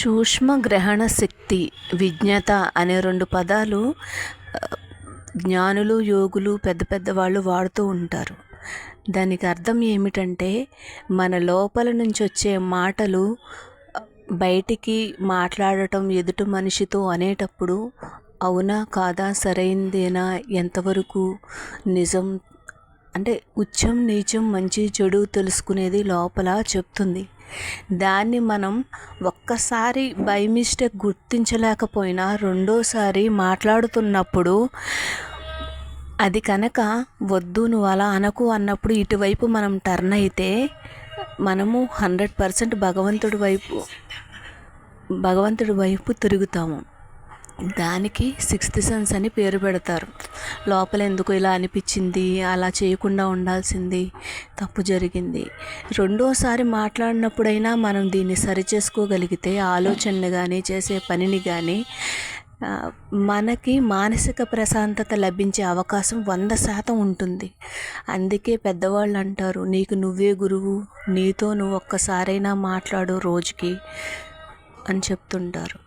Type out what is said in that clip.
సూక్ష్మ గ్రహణ శక్తి, విజ్ఞత అనే 2 పదాలు జ్ఞానులు, యోగులు, పెద్ద పెద్దవాళ్ళు వాడుతూ ఉంటారు. దానికి అర్థం ఏమిటంటే, మన లోపల నుంచి వచ్చే మాటలు బయటికి మాట్లాడటం ఎదుటి మనిషితో అనేటప్పుడు అవునా కాదా, సరైందేనా, ఎంతవరకు నిజం, అంటే ఉచ్చం నీచం మంచి చెడు తెలుసుకునేది లోపల చెప్తుంది. దాన్ని మనం ఒక్కసారి బై మిస్టేక్ గుర్తించలేకపోయినా రెండోసారి మాట్లాడుతున్నప్పుడు అది కనుక వద్దు నువ్వు అలా అనకు అన్నప్పుడు ఇటువైపు మనం టర్న్ అయితే మనము 100% భగవంతుడి వైపు తిరుగుతాము. దానికి 6th సెన్స్ అని పేరు పెడతారు. లోపల ఎందుకు ఇలా అనిపించింది, అలా చేయకుండా ఉండాల్సింది, తప్పు జరిగింది, రెండోసారి మాట్లాడినప్పుడైనా మనం దీన్ని సరిచేసుకోగలిగితే ఆలోచనని కానీ చేసే పనిని కానీ మనకి మానసిక ప్రశాంతత లభించే అవకాశం 100% ఉంటుంది. అందుకే పెద్దవాళ్ళు అంటారు, నీకు నువ్వే గురువు, నీతో నువ్వు ఒక్కసారైనా మాట్లాడు రోజుకి అని చెప్తుంటారు.